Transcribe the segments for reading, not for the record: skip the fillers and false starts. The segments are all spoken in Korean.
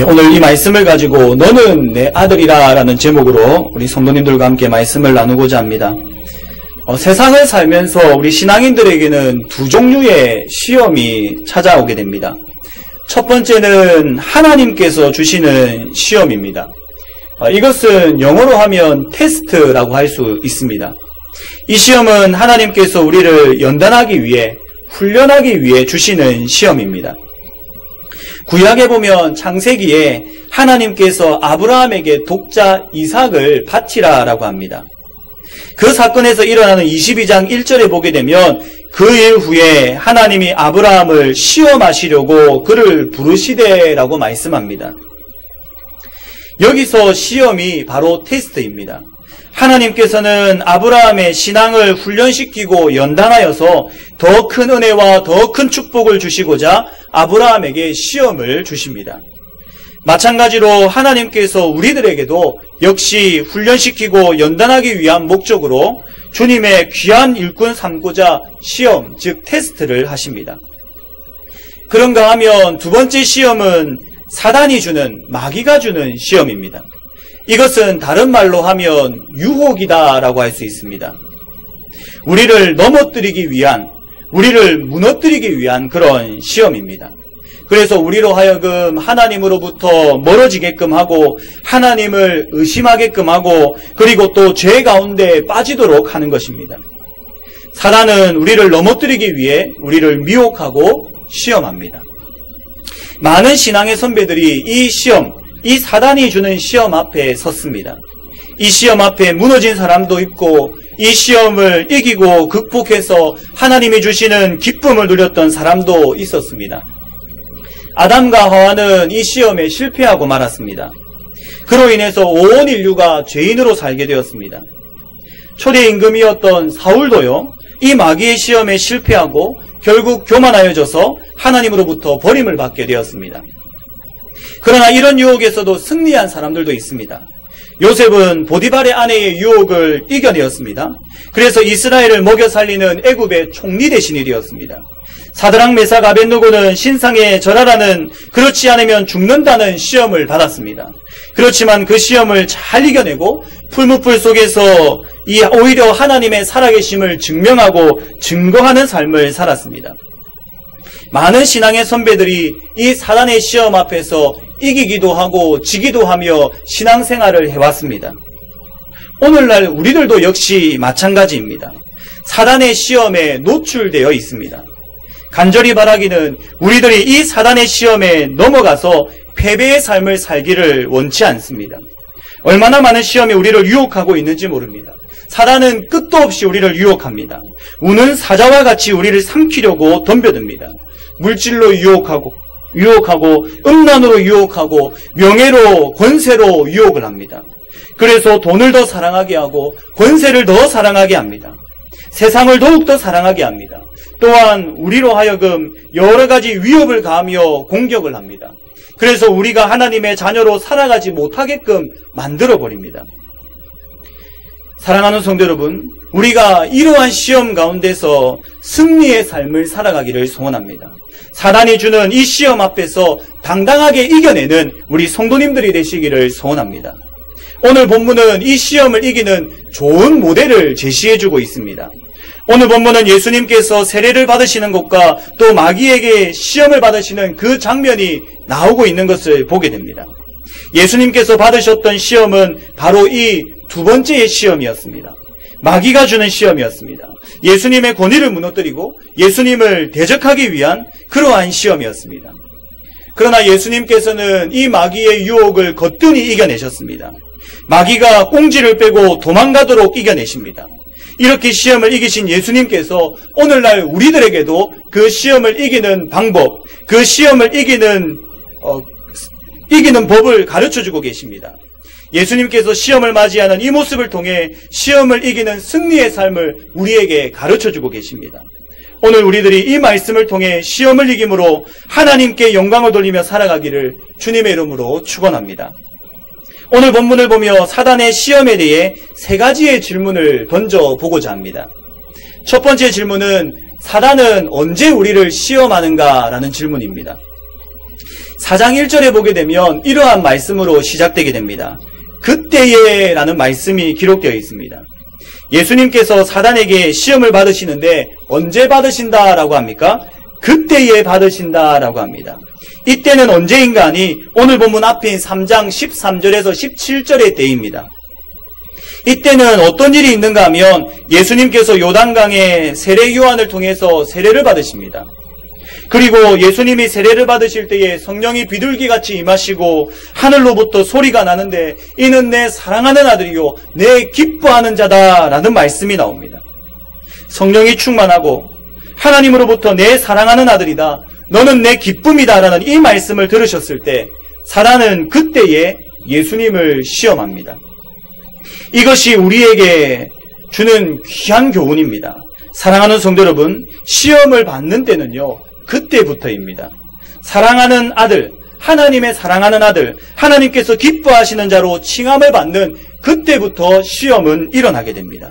오늘 이 말씀을 가지고 너는 내 아들이라 라는 제목으로 우리 성도님들과 함께 말씀을 나누고자 합니다. 세상을 살면서 우리 신앙인들에게는 두 종류의 시험이 찾아오게 됩니다. 첫 번째는 하나님께서 주시는 시험입니다. 이것은 영어로 하면 테스트라고 할 수 있습니다. 이 시험은 하나님께서 우리를 연단하기 위해, 훈련하기 위해 주시는 시험입니다. 구약에 보면 창세기에 하나님께서 아브라함에게 독자 이삭을 바치라 라고 합니다. 그 사건에서 일어나는 22장 1절에 보게 되면 그 일 후에 하나님이 아브라함을 시험하시려고 그를 부르시되 라고 말씀합니다. 여기서 시험이 바로 테스트입니다. 하나님께서는 아브라함의 신앙을 훈련시키고 연단하여서 더 큰 은혜와 더 큰 축복을 주시고자 아브라함에게 시험을 주십니다. 마찬가지로 하나님께서 우리들에게도 역시 훈련시키고 연단하기 위한 목적으로 주님의 귀한 일꾼 삼고자 시험, 즉 테스트를 하십니다. 그런가 하면 두 번째 시험은 사단이 주는, 마귀가 주는 시험입니다. 이것은 다른 말로 하면 유혹이다라고 할 수 있습니다. 우리를 넘어뜨리기 위한, 우리를 무너뜨리기 위한 그런 시험입니다. 그래서 우리로 하여금 하나님으로부터 멀어지게끔 하고 하나님을 의심하게끔 하고 그리고 또 죄 가운데 빠지도록 하는 것입니다. 사단은 우리를 넘어뜨리기 위해 우리를 미혹하고 시험합니다. 많은 신앙의 선배들이 이 시험, 이 사단이 주는 시험 앞에 섰습니다. 이 시험 앞에 무너진 사람도 있고 이 시험을 이기고 극복해서 하나님이 주시는 기쁨을 누렸던 사람도 있었습니다. 아담과 하와는 이 시험에 실패하고 말았습니다. 그로 인해서 온 인류가 죄인으로 살게 되었습니다. 초대 임금이었던 사울도요, 이 마귀의 시험에 실패하고 결국 교만하여져서 하나님으로부터 버림을 받게 되었습니다. 그러나 이런 유혹에서도 승리한 사람들도 있습니다. 요셉은 보디발의 아내의 유혹을 이겨내었습니다. 그래서 이스라엘을 먹여 살리는 애굽의 총리 대신이 되었습니다. 사드락 메삭 아벳느고는 신상에 절하라는, 그렇지 않으면 죽는다는 시험을 받았습니다. 그렇지만 그 시험을 잘 이겨내고 풀무불 속에서 오히려 하나님의 살아계심을 증명하고 증거하는 삶을 살았습니다. 많은 신앙의 선배들이 이 사단의 시험 앞에서 이기기도 하고 지기도 하며 신앙생활을 해왔습니다. 오늘날 우리들도 역시 마찬가지입니다. 사단의 시험에 노출되어 있습니다. 간절히 바라기는 우리들이 이 사단의 시험에 넘어가서 패배의 삶을 살기를 원치 않습니다. 얼마나 많은 시험이 우리를 유혹하고 있는지 모릅니다. 사단은 끝도 없이 우리를 유혹합니다. 우는 사자와 같이 우리를 삼키려고 덤벼듭니다. 물질로 유혹하고 음란으로 유혹하고 명예로, 권세로 유혹을 합니다. 그래서 돈을 더 사랑하게 하고 권세를 더 사랑하게 합니다. 세상을 더욱더 사랑하게 합니다. 또한 우리로 하여금 여러 가지 위협을 가하며 공격을 합니다. 그래서 우리가 하나님의 자녀로 살아가지 못하게끔 만들어버립니다. 사랑하는 성도 여러분, 우리가 이러한 시험 가운데서 승리의 삶을 살아가기를 소원합니다. 사단이 주는 이 시험 앞에서 당당하게 이겨내는 우리 성도님들이 되시기를 소원합니다. 오늘 본문은 이 시험을 이기는 좋은 모델을 제시해주고 있습니다. 오늘 본문은 예수님께서 세례를 받으시는 것과 또 마귀에게 시험을 받으시는 그 장면이 나오고 있는 것을 보게 됩니다. 예수님께서 받으셨던 시험은 바로 이 두 번째의 시험이었습니다. 마귀가 주는 시험이었습니다. 예수님의 권위를 무너뜨리고 예수님을 대적하기 위한 그러한 시험이었습니다. 그러나 예수님께서는 이 마귀의 유혹을 거뜬히 이겨내셨습니다. 마귀가 꽁지를 빼고 도망가도록 이겨내십니다. 이렇게 시험을 이기신 예수님께서 오늘날 우리들에게도 그 시험을 이기는 방법, 그 시험을 이기는 법을 가르쳐주고 계십니다. 예수님께서 시험을 맞이하는 이 모습을 통해 시험을 이기는 승리의 삶을 우리에게 가르쳐주고 계십니다. 오늘 우리들이 이 말씀을 통해 시험을 이김으로 하나님께 영광을 돌리며 살아가기를 주님의 이름으로 축원합니다. 오늘 본문을 보며 사단의 시험에 대해 세 가지의 질문을 던져보고자 합니다. 첫 번째 질문은 사단은 언제 우리를 시험하는가라는 질문입니다. 4장 1절에 보게 되면 이러한 말씀으로 시작되게 됩니다. 그때에 라는 말씀이 기록되어 있습니다. 예수님께서 사단에게 시험을 받으시는데 언제 받으신다라고 합니까? 그때에 받으신다라고 합니다. 이때는 언제인가 하니 오늘 본문 앞인 3장 13절에서 17절의 때입니다. 이때는 어떤 일이 있는가 하면 예수님께서 요단강에 세례 요한을 통해서 세례를 받으십니다. 그리고 예수님이 세례를 받으실 때에 성령이 비둘기같이 임하시고 하늘로부터 소리가 나는데 이는 내 사랑하는 아들이요 내 기뻐하는 자다라는 말씀이 나옵니다. 성령이 충만하고 하나님으로부터 내 사랑하는 아들이다, 너는 내 기쁨이다라는 이 말씀을 들으셨을 때 사단은 그때에 예수님을 시험합니다. 이것이 우리에게 주는 귀한 교훈입니다. 사랑하는 성도 여러분, 시험을 받는 때는요, 그때부터입니다. 사랑하는 아들, 하나님의 사랑하는 아들, 하나님께서 기뻐하시는 자로 칭함을 받는 그때부터 시험은 일어나게 됩니다.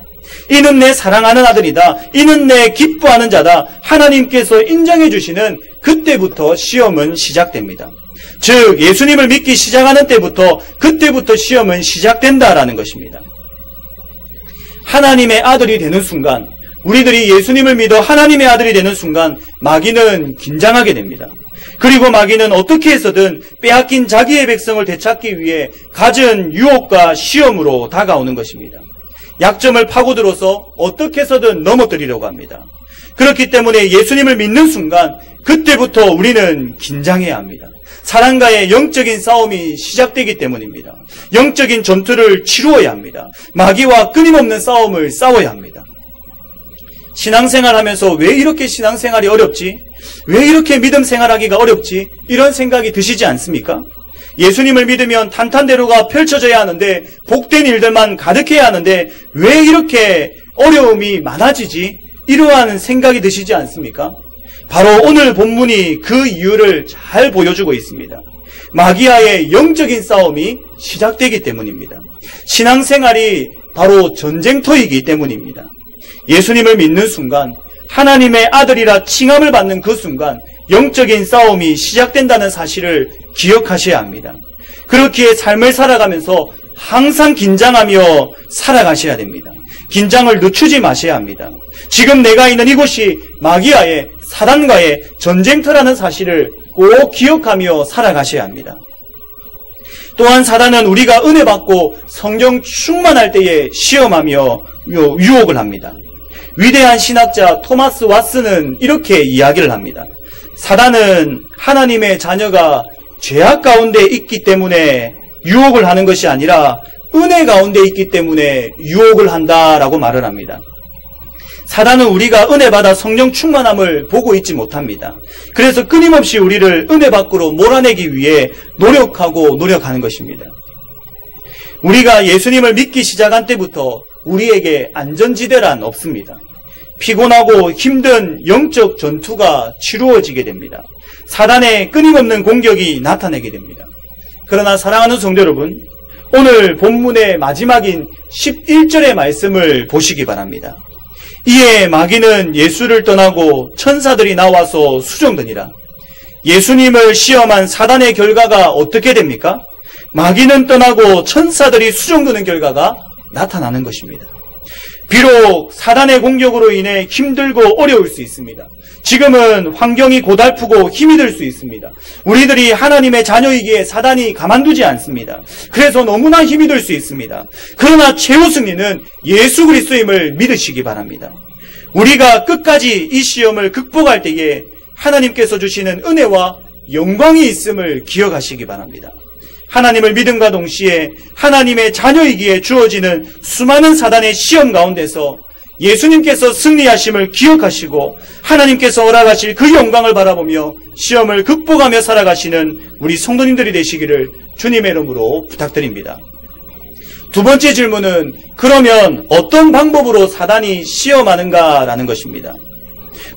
이는 내 사랑하는 아들이다, 이는 내 기뻐하는 자다, 하나님께서 인정해 주시는 그때부터 시험은 시작됩니다. 즉 예수님을 믿기 시작하는 때부터, 그때부터 시험은 시작된다라는 것입니다. 하나님의 아들이 되는 순간, 우리들이 예수님을 믿어 하나님의 아들이 되는 순간 마귀는 긴장하게 됩니다. 그리고 마귀는 어떻게 해서든 빼앗긴 자기의 백성을 되찾기 위해 갖은 유혹과 시험으로 다가오는 것입니다. 약점을 파고들어서 어떻게 해서든 넘어뜨리려고 합니다. 그렇기 때문에 예수님을 믿는 순간 그때부터 우리는 긴장해야 합니다. 사단과의 영적인 싸움이 시작되기 때문입니다. 영적인 전투를 치루어야 합니다. 마귀와 끊임없는 싸움을 싸워야 합니다. 신앙생활하면서 왜 이렇게 신앙생활이 어렵지? 왜 이렇게 믿음 생활하기가 어렵지? 이런 생각이 드시지 않습니까? 예수님을 믿으면 탄탄대로가 펼쳐져야 하는데, 복된 일들만 가득해야 하는데 왜 이렇게 어려움이 많아지지? 이러한 생각이 드시지 않습니까? 바로 오늘 본문이 그 이유를 잘 보여주고 있습니다. 마귀와의 영적인 싸움이 시작되기 때문입니다. 신앙생활이 바로 전쟁터이기 때문입니다. 예수님을 믿는 순간, 하나님의 아들이라 칭함을 받는 그 순간 영적인 싸움이 시작된다는 사실을 기억하셔야 합니다. 그렇기에 삶을 살아가면서 항상 긴장하며 살아가셔야 됩니다. 긴장을 늦추지 마셔야 합니다. 지금 내가 있는 이곳이 마귀와의, 사단과의 전쟁터라는 사실을 꼭 기억하며 살아가셔야 합니다. 또한 사단은 우리가 은혜 받고 성령 충만할 때에 시험하며 유혹을 합니다. 위대한 신학자 토마스 왓슨은 이렇게 이야기를 합니다. 사단은 하나님의 자녀가 죄악 가운데 있기 때문에 유혹을 하는 것이 아니라 은혜 가운데 있기 때문에 유혹을 한다라고 말을 합니다. 사단은 우리가 은혜 받아 성령 충만함을 보고 있지 못합니다. 그래서 끊임없이 우리를 은혜 밖으로 몰아내기 위해 노력하는 것입니다. 우리가 예수님을 믿기 시작한 때부터 우리에게 안전지대란 없습니다. 피곤하고 힘든 영적 전투가 치루어지게 됩니다. 사단의 끊임없는 공격이 나타나게 됩니다. 그러나 사랑하는 성도 여러분, 오늘 본문의 마지막인 11절의 말씀을 보시기 바랍니다. 이에 마귀는 예수를 떠나고 천사들이 나와서 수종드니라. 예수님을 시험한 사단의 결과가 어떻게 됩니까? 마귀는 떠나고 천사들이 수종드는 결과가 나타나는 것입니다. 비록 사단의 공격으로 인해 힘들고 어려울 수 있습니다. 지금은 환경이 고달프고 힘이 들 수 있습니다. 우리들이 하나님의 자녀이기에 사단이 가만두지 않습니다. 그래서 너무나 힘이 들 수 있습니다. 그러나 최후 승리는 예수 그리스도임을 믿으시기 바랍니다. 우리가 끝까지 이 시험을 극복할 때에 하나님께서 주시는 은혜와 영광이 있음을 기억하시기 바랍니다. 하나님을 믿음과 동시에 하나님의 자녀이기에 주어지는 수많은 사단의 시험 가운데서 예수님께서 승리하심을 기억하시고 하나님께서 허락하실 그 영광을 바라보며 시험을 극복하며 살아가시는 우리 성도님들이 되시기를 주님의 이름으로 부탁드립니다. 두 번째 질문은 그러면 어떤 방법으로 사단이 시험하는가라는 것입니다.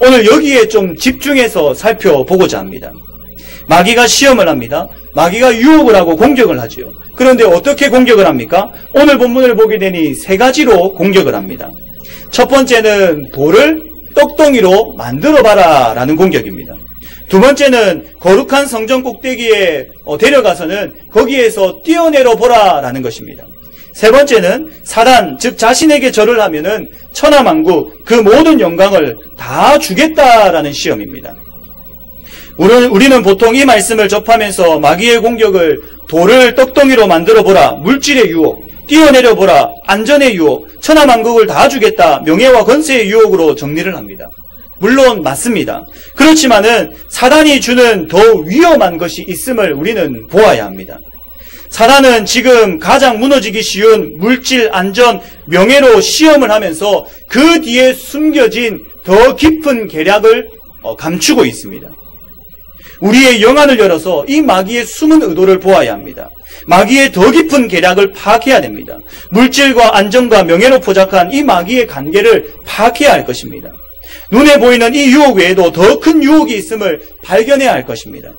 오늘 여기에 좀 집중해서 살펴보고자 합니다. 마귀가 시험을 합니다. 마귀가 유혹을 하고 공격을 하지요. 그런데 어떻게 공격을 합니까? 오늘 본문을 보게 되니 세 가지로 공격을 합니다. 첫 번째는 돌을, 떡덩이로 만들어봐라 라는 공격입니다. 두 번째는 거룩한 성전 꼭대기에 데려가서는 거기에서 뛰어내려 보라 라는 것입니다. 세 번째는 사단, 즉 자신에게 절을 하면은 천하만국 그 모든 영광을 다 주겠다라는 시험입니다. 우리는 보통 이 말씀을 접하면서 마귀의 공격을 돌을 떡덩이로 만들어보라, 물질의 유혹, 뛰어내려보라, 안전의 유혹, 천하만국을 다 주겠다, 명예와 권세의 유혹으로 정리를 합니다. 물론 맞습니다. 그렇지만은 사단이 주는 더 위험한 것이 있음을 우리는 보아야 합니다. 사단은 지금 가장 무너지기 쉬운 물질, 안전, 명예로 시험을 하면서 그 뒤에 숨겨진 더 깊은 계략을 감추고 있습니다. 우리의 영안을 열어서 이 마귀의 숨은 의도를 보아야 합니다. 마귀의 더 깊은 계략을 파악해야 됩니다. 물질과 안정과 명예로 포착한 이 마귀의 관계를 파악해야 할 것입니다. 눈에 보이는 이 유혹 외에도 더 큰 유혹이 있음을 발견해야 할 것입니다.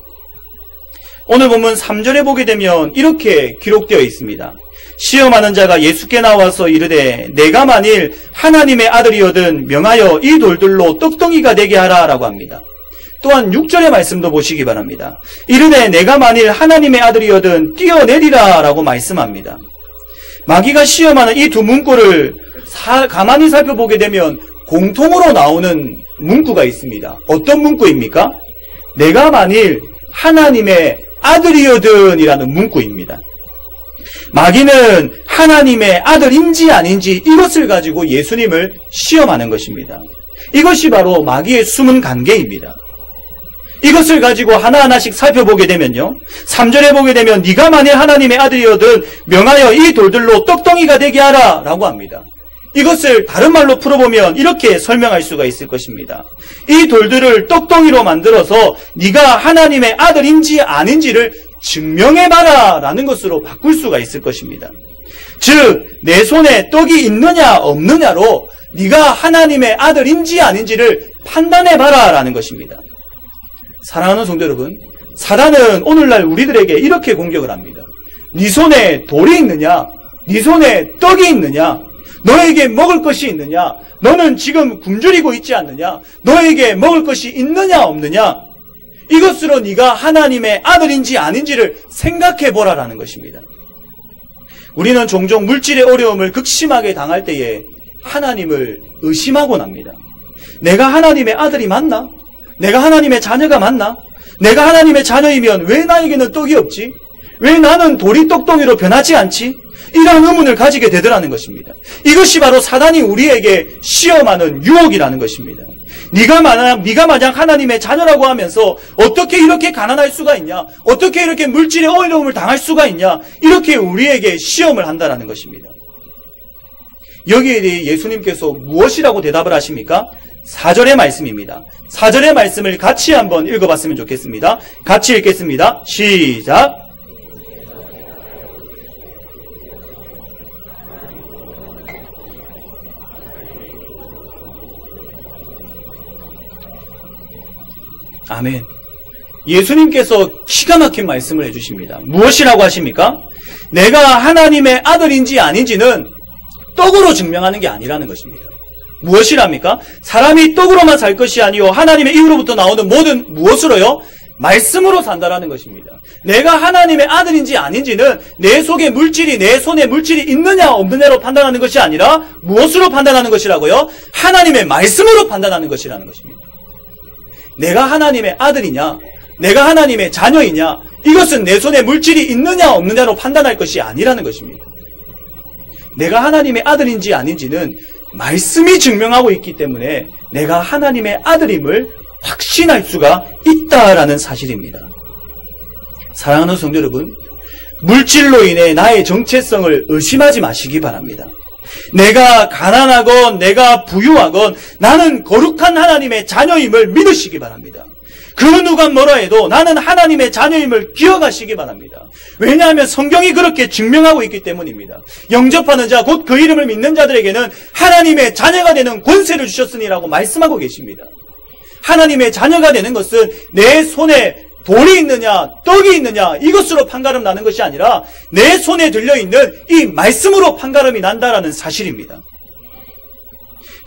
오늘 본문 3절에 보게 되면 이렇게 기록되어 있습니다. 시험하는 자가 예수께 나와서 이르되 내가 만일 하나님의 아들이거든 명하여 이 돌들로 떡덩이가 되게 하라 라고 합니다. 또한 6절의 말씀도 보시기 바랍니다. 이르되 내가 만일 하나님의 아들이거든 뛰어내리라 라고 말씀합니다. 마귀가 시험하는 이 두 문구를 가만히 살펴보게 되면 공통으로 나오는 문구가 있습니다. 어떤 문구입니까? 내가 만일 하나님의 아들이거든 이라는 문구입니다. 마귀는 하나님의 아들인지 아닌지 이것을 가지고 예수님을 시험하는 것입니다. 이것이 바로 마귀의 숨은 관계입니다. 이것을 가지고 하나하나씩 살펴보게 되면요. 3절에 보게 되면 네가 만일 하나님의 아들이거든 명하여 이 돌들로 떡덩이가 되게 하라 라고 합니다. 이것을 다른 말로 풀어보면 이렇게 설명할 수가 있을 것입니다. 이 돌들을 떡덩이로 만들어서 네가 하나님의 아들인지 아닌지를 증명해봐라 라는 것으로 바꿀 수가 있을 것입니다. 즉 내 손에 떡이 있느냐 없느냐로 네가 하나님의 아들인지 아닌지를 판단해봐라 라는 것입니다. 사랑하는 성도 여러분, 사단은 오늘날 우리들에게 이렇게 공격을 합니다. 네 손에 돌이 있느냐, 네 손에 떡이 있느냐, 너에게 먹을 것이 있느냐, 너는 지금 굶주리고 있지 않느냐, 너에게 먹을 것이 있느냐 없느냐, 이것으로 네가 하나님의 아들인지 아닌지를 생각해보라라는 것입니다. 우리는 종종 물질의 어려움을 극심하게 당할 때에 하나님을 의심하곤 합니다. 내가 하나님의 아들이 맞나? 내가 하나님의 자녀가 맞나? 내가 하나님의 자녀이면 왜 나에게는 떡이 없지? 왜 나는 돌이 떡덩이로 변하지 않지? 이러한 의문을 가지게 되더라는 것입니다. 이것이 바로 사단이 우리에게 시험하는 유혹이라는 것입니다. 네가 만약 하나님의 자녀라고 하면서 어떻게 이렇게 가난할 수가 있냐? 어떻게 이렇게 물질의 어려움을 당할 수가 있냐? 이렇게 우리에게 시험을 한다는 것입니다. 여기에 대해 예수님께서 무엇이라고 대답을 하십니까? 4절의 말씀입니다. 4절의 말씀을 같이 한번 읽어봤으면 좋겠습니다. 같이 읽겠습니다. 시작! 아멘. 예수님께서 기가 막힌 말씀을 해주십니다. 무엇이라고 하십니까? 내가 하나님의 아들인지 아닌지는 떡으로 증명하는 게 아니라는 것입니다. 무엇이랍니까? 사람이 떡으로만 살 것이 아니요 하나님의 입으로부터 나오는 모든 무엇으로요? 말씀으로 산다라는 것입니다. 내가 하나님의 아들인지 아닌지는 내 속에 물질이, 내 손에 물질이 있느냐 없느냐로 판단하는 것이 아니라 무엇으로 판단하는 것이라고요? 하나님의 말씀으로 판단하는 것이라는 것입니다. 내가 하나님의 아들이냐, 내가 하나님의 자녀이냐, 이것은 내 손에 물질이 있느냐 없느냐로 판단할 것이 아니라는 것입니다. 내가 하나님의 아들인지 아닌지는 말씀이 증명하고 있기 때문에 내가 하나님의 아들임을 확신할 수가 있다라는 사실입니다. 사랑하는 성도 여러분, 물질로 인해 나의 정체성을 의심하지 마시기 바랍니다. 내가 가난하건 내가 부유하건 나는 거룩한 하나님의 자녀임을 믿으시기 바랍니다. 그 누가 뭐라 해도 나는 하나님의 자녀임을 기억하시기 바랍니다. 왜냐하면 성경이 그렇게 증명하고 있기 때문입니다. 영접하는 자, 곧 그 이름을 믿는 자들에게는 하나님의 자녀가 되는 권세를 주셨으니라고 말씀하고 계십니다. 하나님의 자녀가 되는 것은 내 손에 돌이 있느냐 떡이 있느냐 이것으로 판가름 나는 것이 아니라 내 손에 들려있는 이 말씀으로 판가름이 난다라는 사실입니다.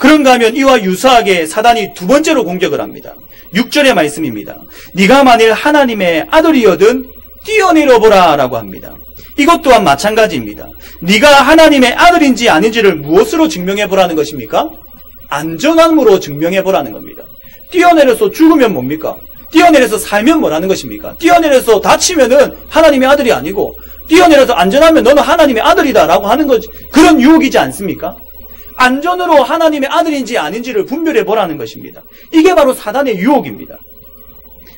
그런가 하면 이와 유사하게 사단이 두 번째로 공격을 합니다. 6절의 말씀입니다. 네가 만일 하나님의 아들이거든 뛰어내려보라 라고 합니다. 이것 또한 마찬가지입니다. 네가 하나님의 아들인지 아닌지를 무엇으로 증명해보라는 것입니까? 안전함으로 증명해보라는 겁니다. 뛰어내려서 죽으면 뭡니까? 뛰어내려서 살면 뭐라는 것입니까? 뛰어내려서 다치면은 하나님의 아들이 아니고 뛰어내려서 안전하면 너는 하나님의 아들이다 라고 하는 것, 그런 유혹이지 않습니까? 안전으로 하나님의 아들인지 아닌지를 분별해보라는 것입니다. 이게 바로 사단의 유혹입니다.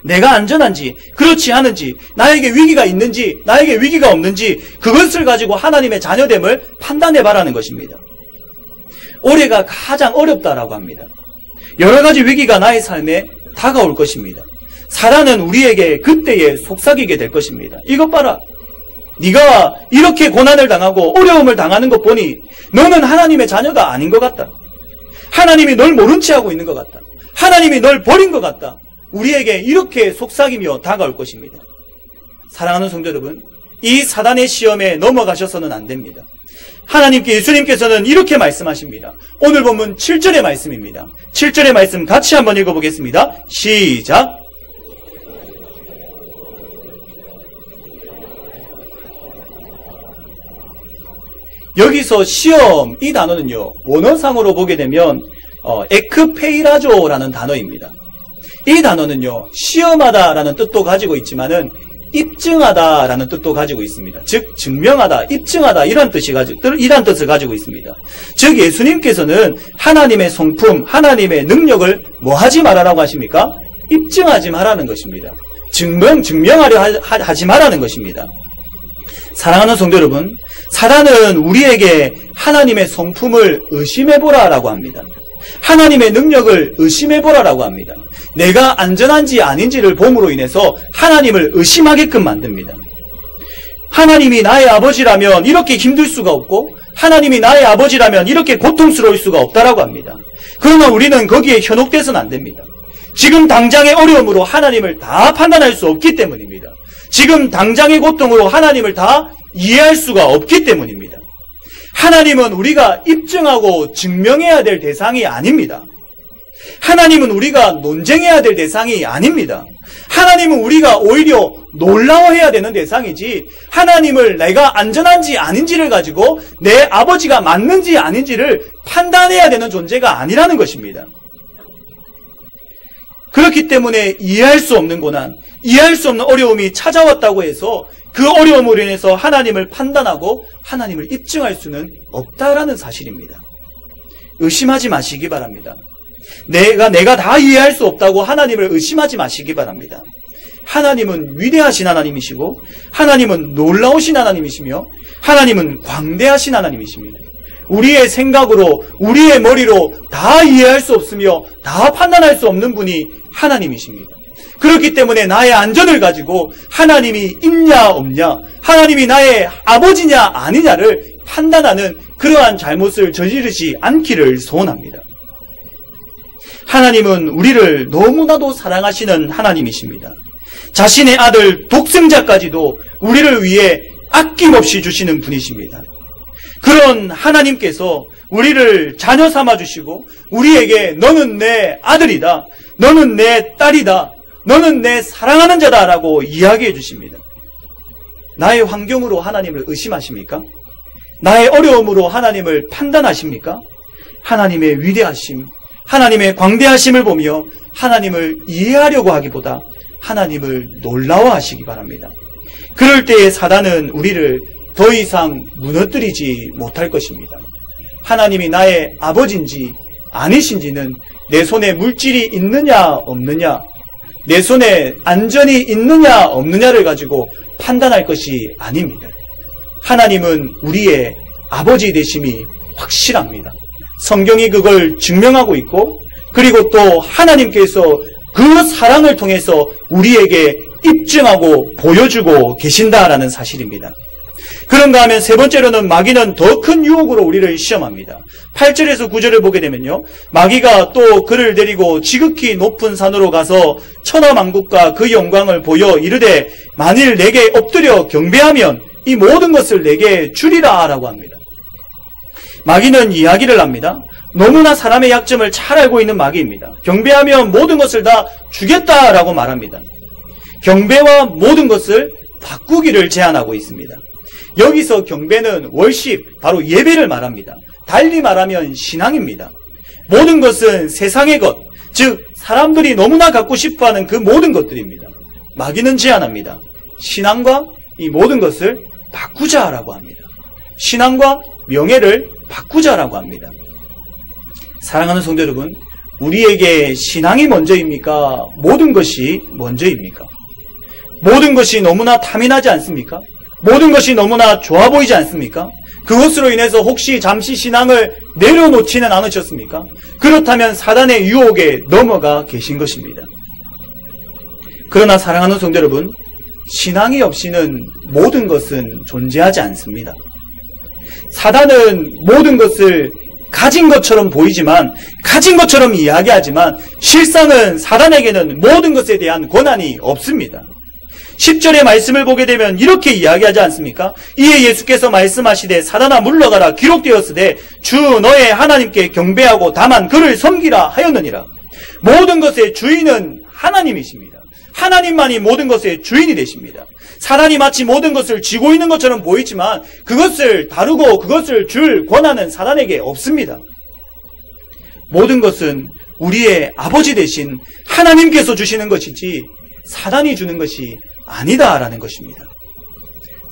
내가 안전한지 그렇지 않은지, 나에게 위기가 있는지 나에게 위기가 없는지, 그것을 가지고 하나님의 자녀됨을 판단해봐라는 것입니다. 올해가 가장 어렵다라고 합니다. 여러 가지 위기가 나의 삶에 다가올 것입니다. 사단은 우리에게 그때에 속삭이게 될 것입니다. 이것 봐라, 네가 이렇게 고난을 당하고 어려움을 당하는 것 보니 너는 하나님의 자녀가 아닌 것 같다. 하나님이 널 모른 채 하고 있는 것 같다. 하나님이 널 버린 것 같다. 우리에게 이렇게 속삭이며 다가올 것입니다. 사랑하는 성도 여러분, 이 사단의 시험에 넘어가셔서는 안 됩니다. 하나님께, 예수님께서는 이렇게 말씀하십니다. 오늘 본문 7절의 말씀입니다. 7절의 말씀 같이 한번 읽어보겠습니다. 시작. 여기서 시험, 이 단어는요, 원어상으로 보게 되면 에크페이라조라는 단어입니다. 이 단어는요, 시험하다라는 뜻도 가지고 있지만은 입증하다라는 뜻도 가지고 있습니다. 즉 증명하다, 입증하다 이런 뜻을 가지고 있습니다. 즉 예수님께서는 하나님의 성품, 하나님의 능력을 뭐 하지 말아라고 하십니까? 입증하지 말라는 것입니다. 증명하려 하지 말라는 것입니다. 사랑하는 성도 여러분, 사단은 우리에게 하나님의 성품을 의심해보라라고 합니다. 하나님의 능력을 의심해보라라고 합니다. 내가 안전한지 아닌지를 봄으로 인해서 하나님을 의심하게끔 만듭니다. 하나님이 나의 아버지라면 이렇게 힘들 수가 없고, 하나님이 나의 아버지라면 이렇게 고통스러울 수가 없다라고 합니다. 그러나 우리는 거기에 현혹돼서는 안 됩니다. 지금 당장의 어려움으로 하나님을 다 판단할 수 없기 때문입니다. 지금 당장의 고통으로 하나님을 다 이해할 수가 없기 때문입니다. 하나님은 우리가 입증하고 증명해야 될 대상이 아닙니다. 하나님은 우리가 논쟁해야 될 대상이 아닙니다. 하나님은 우리가 오히려 놀라워해야 되는 대상이지, 하나님을 내가 안전한지 아닌지를 가지고 내 아버지가 맞는지 아닌지를 판단해야 되는 존재가 아니라는 것입니다. 그렇기 때문에 이해할 수 없는 고난, 이해할 수 없는 어려움이 찾아왔다고 해서 그 어려움으로 인해서 하나님을 판단하고 하나님을 입증할 수는 없다라는 사실입니다. 의심하지 마시기 바랍니다. 내가 다 이해할 수 없다고 하나님을 의심하지 마시기 바랍니다. 하나님은 위대하신 하나님이시고, 하나님은 놀라우신 하나님이시며, 하나님은 광대하신 하나님이십니다. 우리의 생각으로, 우리의 머리로 다 이해할 수 없으며 다 판단할 수 없는 분이 하나님이십니다. 그렇기 때문에 나의 안전을 가지고 하나님이 있냐 없냐, 하나님이 나의 아버지냐 아니냐를 판단하는 그러한 잘못을 저지르지 않기를 소원합니다. 하나님은 우리를 너무나도 사랑하시는 하나님이십니다. 자신의 아들 독생자까지도 우리를 위해 아낌없이 주시는 분이십니다. 그런 하나님께서 우리를 자녀 삼아주시고 우리에게 너는 내 아들이다, 너는 내 딸이다, 너는 내 사랑하는 자다라고 이야기해 주십니다. 나의 환경으로 하나님을 의심하십니까? 나의 어려움으로 하나님을 판단하십니까? 하나님의 위대하심, 하나님의 광대하심을 보며 하나님을 이해하려고 하기보다 하나님을 놀라워하시기 바랍니다. 그럴 때에 사단은 우리를 더 이상 무너뜨리지 못할 것입니다. 하나님이 나의 아버지인지 아니신지는 내 손에 물질이 있느냐 없느냐, 내 손에 안전이 있느냐 없느냐를 가지고 판단할 것이 아닙니다. 하나님은 우리의 아버지 되심이 확실합니다. 성경이 그걸 증명하고 있고, 그리고 또 하나님께서 그 사랑을 통해서 우리에게 입증하고 보여주고 계신다라는 사실입니다. 그런가 하면 세 번째로는 마귀는 더 큰 유혹으로 우리를 시험합니다. 8절에서 9절을 보게 되면요, 마귀가 또 그를 데리고 지극히 높은 산으로 가서 천하만국과 그 영광을 보여 이르되 만일 내게 엎드려 경배하면 이 모든 것을 내게 주리라 라고 합니다. 마귀는 이야기를 합니다. 너무나 사람의 약점을 잘 알고 있는 마귀입니다. 경배하면 모든 것을 다 주겠다라고 말합니다. 경배와 모든 것을 바꾸기를 제안하고 있습니다. 여기서 경배는 월십, 바로 예배를 말합니다. 달리 말하면 신앙입니다. 모든 것은 세상의 것, 즉 사람들이 너무나 갖고 싶어하는 그 모든 것들입니다. 마귀는 제안합니다. 신앙과 이 모든 것을 바꾸자라고 합니다. 신앙과 명예를 바꾸자라고 합니다. 사랑하는 성도 여러분, 우리에게 신앙이 먼저입니까? 모든 것이 먼저입니까? 모든 것이 너무나 탐이 나지 않습니까? 모든 것이 너무나 좋아 보이지 않습니까? 그것으로 인해서 혹시 잠시 신앙을 내려놓지는 않으셨습니까? 그렇다면 사단의 유혹에 넘어가 계신 것입니다. 그러나 사랑하는 성도 여러분, 신앙이 없이는 모든 것은 존재하지 않습니다. 사단은 모든 것을 가진 것처럼 보이지만, 가진 것처럼 이야기하지만 실상은 사단에게는 모든 것에 대한 권한이 없습니다. 10절의 말씀을 보게 되면 이렇게 이야기하지 않습니까? 이에 예수께서 말씀하시되 사단아 물러가라, 기록되었으되 주 너의 하나님께 경배하고 다만 그를 섬기라 하였느니라. 모든 것의 주인은 하나님이십니다. 하나님만이 모든 것의 주인이 되십니다. 사단이 마치 모든 것을 쥐고 있는 것처럼 보이지만 그것을 다루고 그것을 줄 권한은 사단에게 없습니다. 모든 것은 우리의 아버지 되신 하나님께서 주시는 것이지 사단이 주는 것이 아니다라는 것입니다.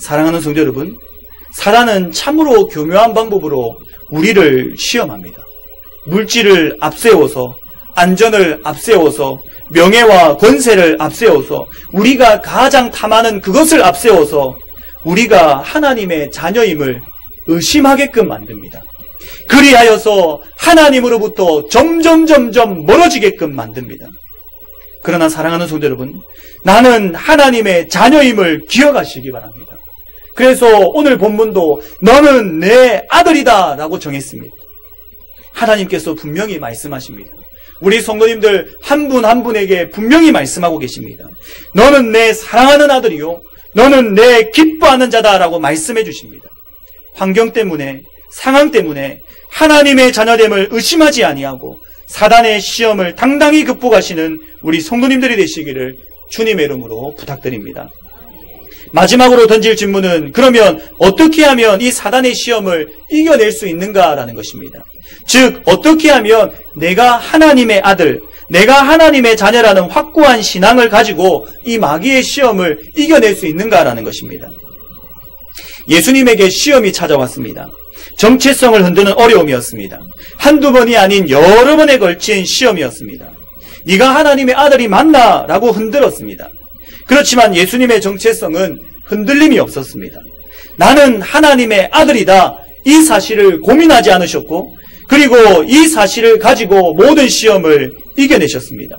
사랑하는 성도 여러분, 사단은 참으로 교묘한 방법으로 우리를 시험합니다. 물질을 앞세워서, 안전을 앞세워서, 명예와 권세를 앞세워서, 우리가 가장 탐하는 그것을 앞세워서 우리가 하나님의 자녀임을 의심하게끔 만듭니다. 그리하여서 하나님으로부터 점점 멀어지게끔 만듭니다. 그러나 사랑하는 성도 여러분, 나는 하나님의 자녀임을 기억하시기 바랍니다. 그래서 오늘 본문도 너는 내 아들이다 라고 정했습니다. 하나님께서 분명히 말씀하십니다. 우리 성도님들 한 분 한 분에게 분명히 말씀하고 계십니다. 너는 내 사랑하는 아들이요, 너는 내 기뻐하는 자다라고 말씀해 주십니다. 환경 때문에, 상황 때문에 하나님의 자녀됨을 의심하지 아니하고 사단의 시험을 당당히 극복하시는 우리 성도님들이 되시기를 주님의 이름으로 부탁드립니다. 마지막으로 던질 질문은, 그러면 어떻게 하면 이 사단의 시험을 이겨낼 수 있는가라는 것입니다. 즉, 어떻게 하면 내가 하나님의 아들, 내가 하나님의 자녀라는 확고한 신앙을 가지고 이 마귀의 시험을 이겨낼 수 있는가라는 것입니다. 예수님에게 시험이 찾아왔습니다. 정체성을 흔드는 어려움이었습니다. 한두 번이 아닌 여러 번에 걸친 시험이었습니다. 네가 하나님의 아들이 맞나? 라고 흔들었습니다. 그렇지만 예수님의 정체성은 흔들림이 없었습니다. 나는 하나님의 아들이다, 이 사실을 고민하지 않으셨고, 그리고 이 사실을 가지고 모든 시험을 이겨내셨습니다.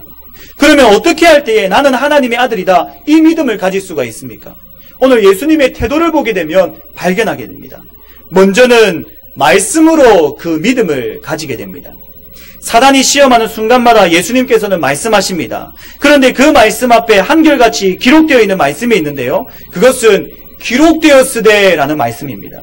그러면 어떻게 할 때에 나는 하나님의 아들이다, 이 믿음을 가질 수가 있습니까? 오늘 예수님의 태도를 보게 되면 발견하게 됩니다. 먼저는 말씀으로 그 믿음을 가지게 됩니다. 사단이 시험하는 순간마다 예수님께서는 말씀하십니다. 그런데 그 말씀 앞에 한결같이 기록되어 있는 말씀이 있는데요, 그것은 기록되었으되라는 말씀입니다.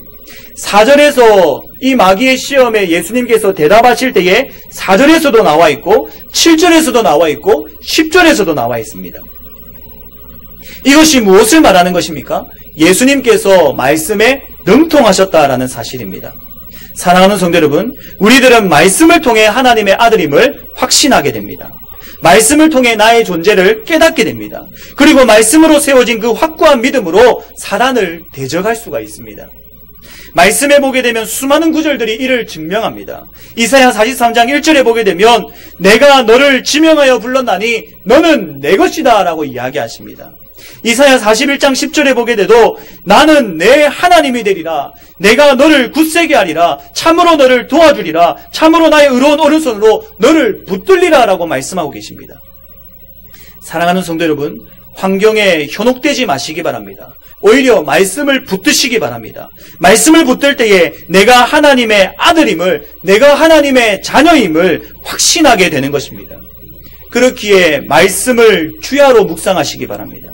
4절에서 이 마귀의 시험에 예수님께서 대답하실 때에 4절에서도 나와 있고 7절에서도 나와 있고 10절에서도 나와 있습니다. 이것이 무엇을 말하는 것입니까? 예수님께서 말씀에 능통하셨다라는 사실입니다. 사랑하는 성도 여러분, 우리들은 말씀을 통해 하나님의 아들임을 확신하게 됩니다. 말씀을 통해 나의 존재를 깨닫게 됩니다. 그리고 말씀으로 세워진 그 확고한 믿음으로 사단을 대적할 수가 있습니다. 말씀에 보게 되면 수많은 구절들이 이를 증명합니다. 이사야 43장 1절에 보게 되면 내가 너를 지명하여 불렀나니 너는 내 것이다 라고 이야기하십니다. 이사야 41장 10절에 보게 돼도 나는 내 하나님이 되리라, 내가 너를 굳세게 하리라, 참으로 너를 도와주리라, 참으로 나의 의로운 오른손으로 너를 붙들리라 라고 말씀하고 계십니다. 사랑하는 성도 여러분, 환경에 현혹되지 마시기 바랍니다. 오히려 말씀을 붙드시기 바랍니다. 말씀을 붙들 때에 내가 하나님의 아들임을, 내가 하나님의 자녀임을 확신하게 되는 것입니다. 그렇기에 말씀을 주야로 묵상하시기 바랍니다.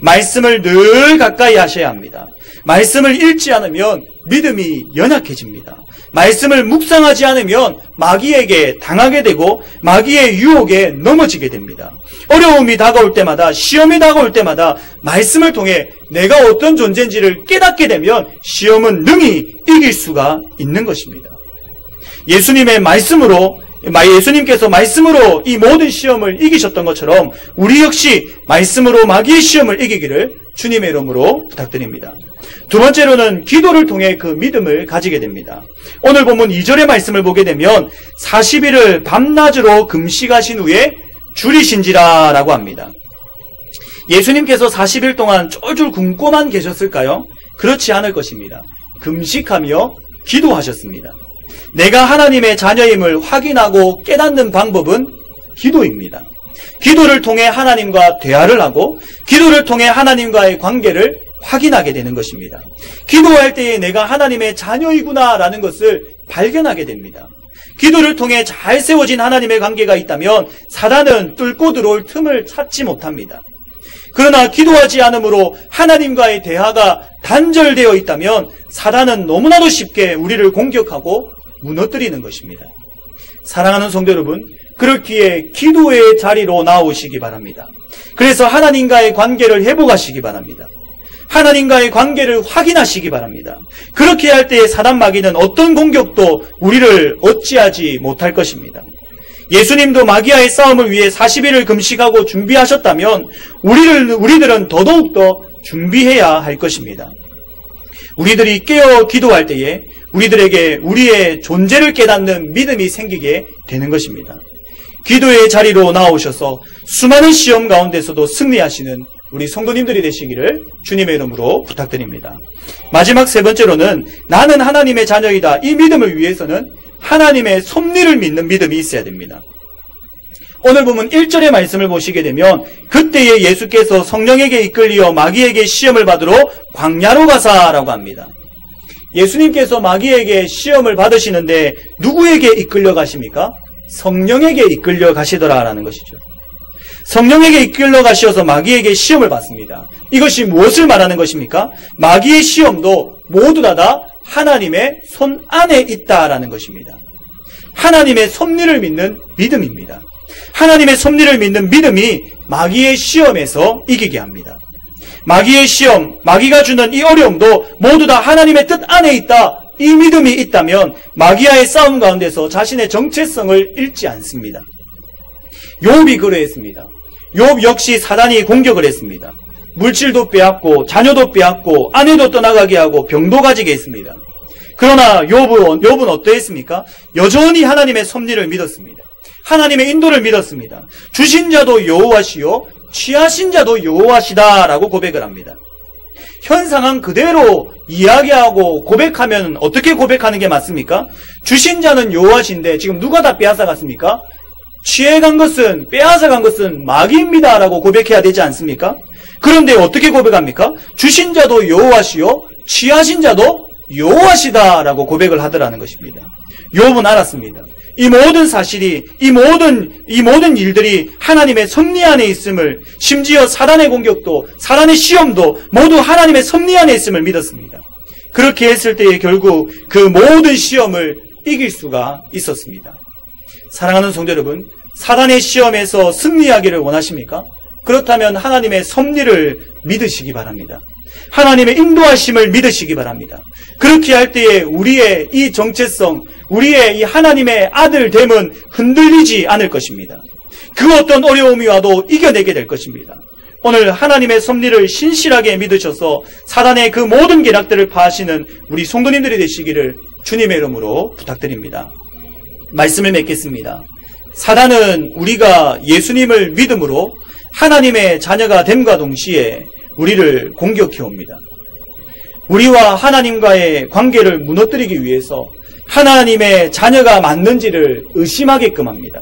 말씀을 늘 가까이 하셔야 합니다. 말씀을 읽지 않으면 믿음이 연약해집니다. 말씀을 묵상하지 않으면 마귀에게 당하게 되고 마귀의 유혹에 넘어지게 됩니다. 어려움이 다가올 때마다, 시험이 다가올 때마다 말씀을 통해 내가 어떤 존재인지를 깨닫게 되면 시험은 능히 이길 수가 있는 것입니다. 예수님께서 말씀으로 이 모든 시험을 이기셨던 것처럼 우리 역시 말씀으로 마귀의 시험을 이기기를 주님의 이름으로 부탁드립니다. 두 번째로는 기도를 통해 그 믿음을 가지게 됩니다. 오늘 본문 2절의 말씀을 보게 되면 40일을 밤낮으로 금식하신 후에 줄이신지라 라고 합니다. 예수님께서 40일 동안 쫄쫄 굶고만 계셨을까요? 그렇지 않을 것입니다. 금식하며 기도하셨습니다. 내가 하나님의 자녀임을 확인하고 깨닫는 방법은 기도입니다. 기도를 통해 하나님과 대화를 하고 기도를 통해 하나님과의 관계를 확인하게 되는 것입니다. 기도할 때에 내가 하나님의 자녀이구나 라는 것을 발견하게 됩니다. 기도를 통해 잘 세워진 하나님의 관계가 있다면 사단은 뚫고 들어올 틈을 찾지 못합니다. 그러나 기도하지 않으므로 하나님과의 대화가 단절되어 있다면 사단은 너무나도 쉽게 우리를 공격하고 무너뜨리는 것입니다. 사랑하는 성도 여러분, 그렇기에 기도의 자리로 나오시기 바랍니다. 그래서 하나님과의 관계를 회복하시기 바랍니다. 하나님과의 관계를 확인하시기 바랍니다. 그렇게 할 때에 사단 마귀는 어떤 공격도 우리를 어찌하지 못할 것입니다. 예수님도 마귀와의 싸움을 위해 40일을 금식하고 준비하셨다면 우리들은 더더욱더 준비해야 할 것입니다. 우리들이 깨어 기도할 때에 우리들에게 우리의 존재를 깨닫는 믿음이 생기게 되는 것입니다. 기도의 자리로 나오셔서 수많은 시험 가운데서도 승리하시는 우리 성도님들이 되시기를 주님의 이름으로 부탁드립니다. 마지막 세 번째로는 나는 하나님의 자녀이다. 이 믿음을 위해서는 하나님의 섭리를 믿는 믿음이 있어야 됩니다. 오늘 보면 1절의 말씀을 보시게 되면 그때에 예수께서 성령에게 이끌리어 마귀에게 시험을 받으러 광야로 가사라고 합니다. 예수님께서 마귀에게 시험을 받으시는데 누구에게 이끌려 가십니까? 성령에게 이끌려 가시더라라는 것이죠. 성령에게 이끌려 가셔서 마귀에게 시험을 받습니다. 이것이 무엇을 말하는 것입니까? 마귀의 시험도 모두 다 하나님의 손 안에 있다라는 것입니다. 하나님의 섭리를 믿는 믿음입니다. 하나님의 섭리를 믿는 믿음이 마귀의 시험에서 이기게 합니다. 마귀의 시험, 마귀가 주는 이 어려움도 모두 다 하나님의 뜻 안에 있다. 이 믿음이 있다면 마귀와의 싸움 가운데서 자신의 정체성을 잃지 않습니다. 욥이 그러했습니다. 욥 역시 사단이 공격을 했습니다. 물질도 빼앗고 자녀도 빼앗고 아내도 떠나가게 하고 병도 가지게 했습니다. 그러나 욥은 어떠했습니까? 여전히 하나님의 섭리를 믿었습니다. 하나님의 인도를 믿었습니다. 주신 자도 여호와시요 취하신 자도 여호와시다라고 고백을 합니다. 현 상황 그대로 이야기하고 고백하면 어떻게 고백하는 게 맞습니까? 주신 자는 여호와신데 지금 누가 다 빼앗아 갔습니까? 취해간 것은, 빼앗아 간 것은 마귀입니다 라고 고백해야 되지 않습니까? 그런데 어떻게 고백합니까? 주신 자도 여호와시요 취하신 자도 여호와시다 라고 고백을 하더라는 것입니다. 욥은 알았습니다. 이 모든 사실이, 이 모든 일들이 하나님의 섭리 안에 있음을, 심지어 사단의 공격도, 사단의 시험도 모두 하나님의 섭리 안에 있음을 믿었습니다. 그렇게 했을 때에 결국 그 모든 시험을 이길 수가 있었습니다. 사랑하는 성도 여러분, 사단의 시험에서 승리하기를 원하십니까? 그렇다면 하나님의 섭리를 믿으시기 바랍니다. 하나님의 인도하심을 믿으시기 바랍니다. 그렇게 할 때에 우리의 이 정체성, 우리의 이 하나님의 아들됨은 흔들리지 않을 것입니다. 그 어떤 어려움이 와도 이겨내게 될 것입니다. 오늘 하나님의 섭리를 신실하게 믿으셔서 사단의 그 모든 계략들을 파하시는 우리 성도님들이 되시기를 주님의 이름으로 부탁드립니다. 말씀을 맺겠습니다. 사단은 우리가 예수님을 믿음으로 하나님의 자녀가 됨과 동시에 우리를 공격해 옵니다. 우리와 하나님과의 관계를 무너뜨리기 위해서 하나님의 자녀가 맞는지를 의심하게끔 합니다.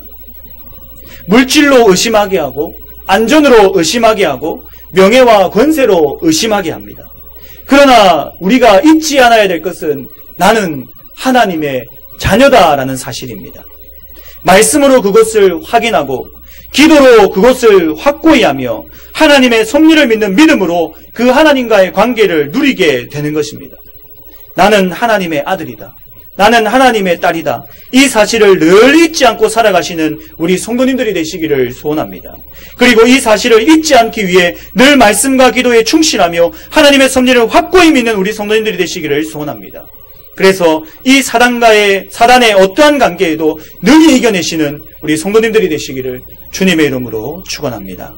물질로 의심하게 하고 안전으로 의심하게 하고 명예와 권세로 의심하게 합니다. 그러나 우리가 잊지 않아야 될 것은 나는 하나님의 자녀다라는 사실입니다. 말씀으로 그것을 확인하고 기도로 그것을 확고히 하며 하나님의 섭리를 믿는 믿음으로 그 하나님과의 관계를 누리게 되는 것입니다. 나는 하나님의 아들이다. 나는 하나님의 딸이다. 이 사실을 늘 잊지 않고 살아가시는 우리 성도님들이 되시기를 소원합니다. 그리고 이 사실을 잊지 않기 위해 늘 말씀과 기도에 충실하며 하나님의 섭리를 확고히 믿는 우리 성도님들이 되시기를 소원합니다. 그래서 이 사단의 어떠한 관계에도 능히 이겨내시는 우리 성도님들이 되시기를 주님의 이름으로 축원합니다.